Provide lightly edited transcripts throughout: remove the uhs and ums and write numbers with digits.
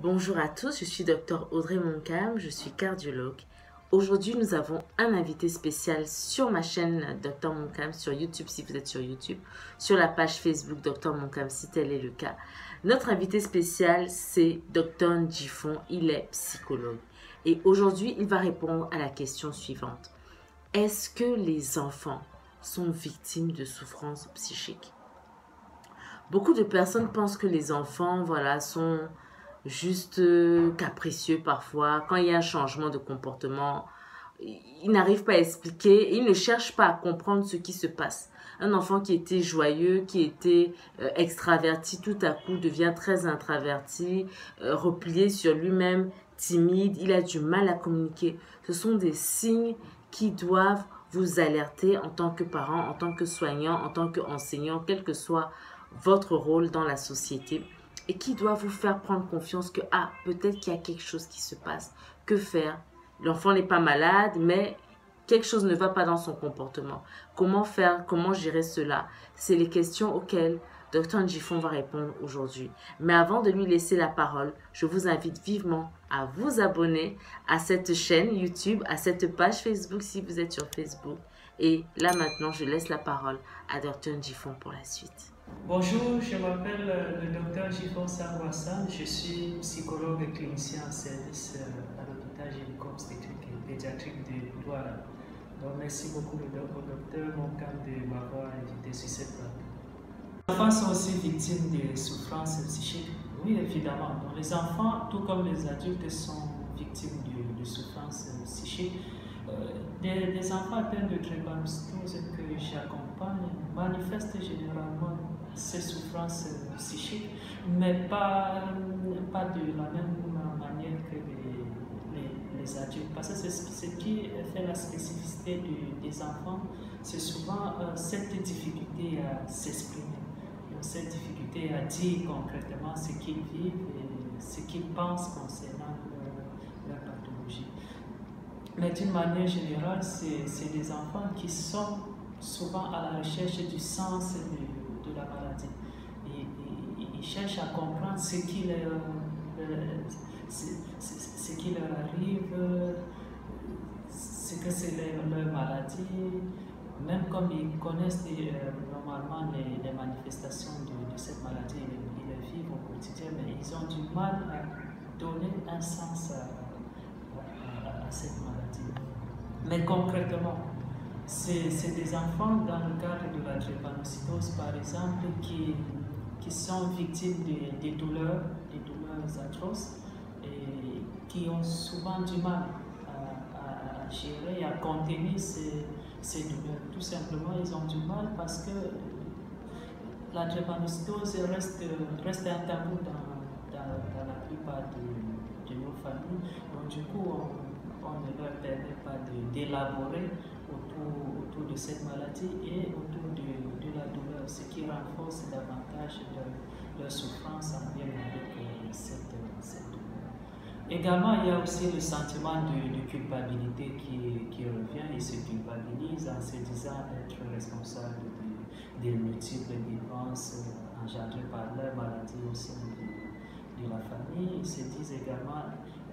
Bonjour à tous, je suis Dr Audrey Moncam, je suis cardiologue. Aujourd'hui, nous avons un invité spécial sur ma chaîne Dr Moncam, sur YouTube si vous êtes sur YouTube, sur la page Facebook Dr Moncam si tel est le cas. Notre invité spécial, c'est Dr Njifon, il est psychologue. Et aujourd'hui, il va répondre à la question suivante. Est-ce que les enfants sont victimes de souffrances psychiques? Beaucoup de personnes pensent que les enfants, sont juste capricieux parfois. Quand il y a un changement de comportement, ils n'arrivent pas à expliquer, ils ne cherchent pas à comprendre ce qui se passe. Un enfant qui était joyeux, qui était extraverti, tout à coup devient très introverti, replié sur lui-même, timide, il a du mal à communiquer. Ce sont des signes qui doivent vous alerter en tant que parent, en tant que soignant, en tant qu'enseignant, quel que soit votre rôle dans la société et qui doit vous faire prendre confiance que, peut-être qu'il y a quelque chose qui se passe. Que faire? L'enfant n'est pas malade, mais quelque chose ne va pas dans son comportement. Comment faire? Comment gérer cela? C'est les questions auxquelles Dr Njifon va répondre aujourd'hui. Mais avant de lui laisser la parole, je vous invite vivement à vous abonner à cette chaîne YouTube, à cette page Facebook si vous êtes sur Facebook. Et là maintenant, je laisse la parole à Dr Njifon pour la suite. Bonjour, je m'appelle le docteur Jifon Sangwassan, je suis psychologue et clinicien en service à l'hôpital gynéco-obstétrique et pédiatrique de Douala. Donc merci beaucoup au docteur Moncam de m'avoir invité sur cette plateau. Les enfants sont aussi victimes de souffrances psychiques. Oui, évidemment. Donc, les enfants, tout comme les adultes, sont victimes de souffrances psychiques. Des enfants atteints de drépanocytose que j'accompagne manifestent généralement ces souffrances psychiques, mais pas de la même manière que les adultes. Parce que ce qui fait la spécificité des enfants, c'est souvent cette difficulté à s'exprimer, cette difficulté à dire concrètement ce qu'ils vivent et ce qu'ils pensent concernant leur pathologie. Mais d'une manière générale, c'est des enfants qui sont souvent à la recherche du sens de la maladie. Et ils cherchent à comprendre ce qui leur arrive, ce que c'est leur maladie, même comme ils connaissent normalement les manifestations de cette maladie, ils les vivent au quotidien, mais ils ont du mal à donner un sens à cette maladie. Mais concrètement, c'est des enfants dans le cadre de la drépanocytose, par exemple, qui sont victimes des douleurs atroces et qui ont souvent du mal à gérer et à contenir ces douleurs. Tout simplement, ils ont du mal parce que la drépanocytose reste un tabou dans la plupart de nos familles. Donc, du coup, on ne leur permet pas d'élaborer autour de cette maladie et autour de la douleur, ce qui renforce davantage leur souffrance en lien avec cette douleur. Également, il y a aussi le sentiment de culpabilité qui revient. Ils se culpabilisent en se disant être responsables des multiples dépenses engendrées par leur maladie au sein de la famille. Ils se disent également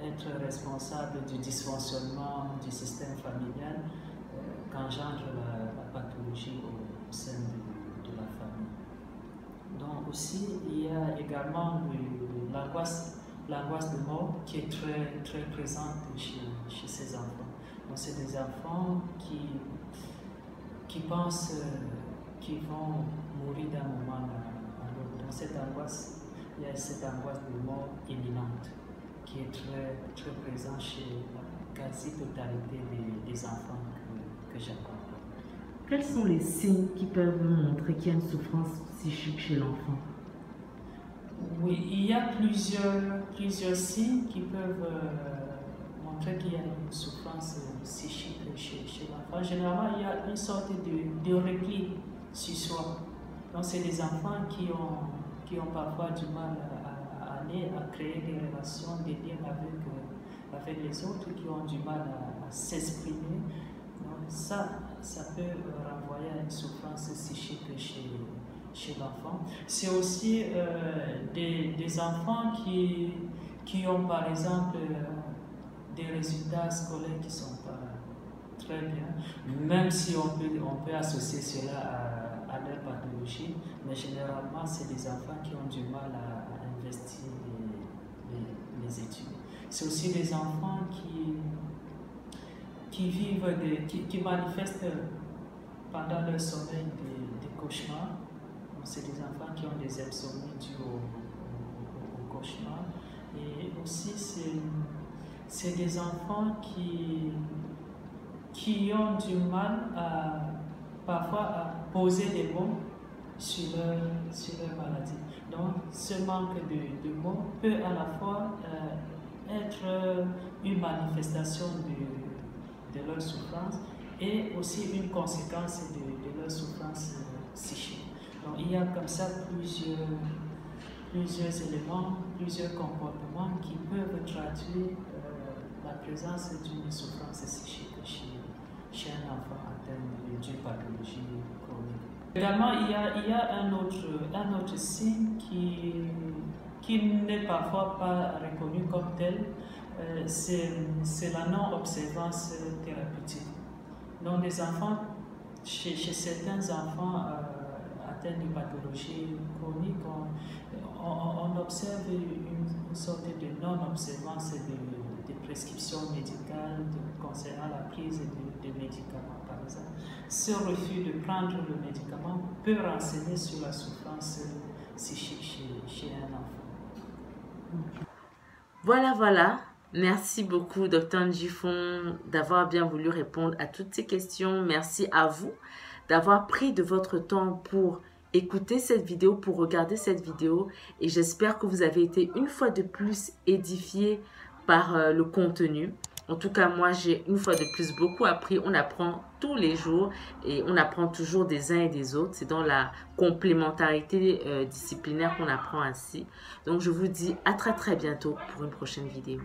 être responsables du dysfonctionnement du système familial qu'engendre la pathologie au sein de la famille. Donc aussi, il y a également l'angoisse de mort qui est très, très présente chez ces enfants. Donc c'est des enfants qui pensent qu'ils vont mourir d'un moment à l'autre. Donc il y a cette angoisse de mort imminente qui est très, très présente chez la quasi-totalité des enfants que j'accompagne. Quels sont les signes qui peuvent montrer qu'il y a une souffrance psychique chez l'enfant? Oui, il y a plusieurs signes qui peuvent montrer qu'il y a une souffrance psychique chez l'enfant. Généralement, il y a une sorte de repli sur soi. Donc, c'est des enfants qui ont parfois du mal à créer des relations, des liens avec les autres, qui ont du mal à s'exprimer. Donc, ça peut renvoyer à une souffrance psychique chez l'enfant. C'est aussi des enfants qui ont par exemple des résultats scolaires qui ne sont pas très bien, même si on peut associer cela à leur pathologie, mais généralement c'est des enfants qui ont du mal à investir les études. C'est aussi des enfants qui vivent, qui manifestent pendant leur sommeil des cauchemars. C'est des enfants qui ont des insomnies dues au cauchemar. Et aussi, c'est des enfants qui ont du mal parfois à poser des mots sur leur maladie. Donc, ce manque de mots peut à la fois être une manifestation de leur souffrance et aussi une conséquence de leur souffrance psychique. Donc, il y a comme ça plusieurs éléments, plusieurs comportements qui peuvent traduire la présence d'une souffrance psychique chez un enfant atteint d'une pathologie chronique. Également, il y a un autre signe qui n'est parfois pas reconnu comme tel, c'est la non-observance thérapeutique. Donc, des enfants, chez certains enfants atteints de pathologie chronique, on observe une sorte de non-observance des prescriptions médicales concernant la prise de médicaments, par exemple. Ce refus de prendre le médicament peut renseigner sur la souffrance psychique chez un enfant. Voilà. Merci beaucoup, Dr Njifong, d'avoir bien voulu répondre à toutes ces questions. Merci à vous d'avoir pris de votre temps pour écouter cette vidéo, pour regarder cette vidéo. Et j'espère que vous avez été une fois de plus édifiés par le contenu. En tout cas, moi, j'ai une fois de plus beaucoup appris. On apprend tous les jours et on apprend toujours des uns et des autres. C'est dans la complémentarité disciplinaire qu'on apprend ainsi. Donc, je vous dis à très bientôt pour une prochaine vidéo.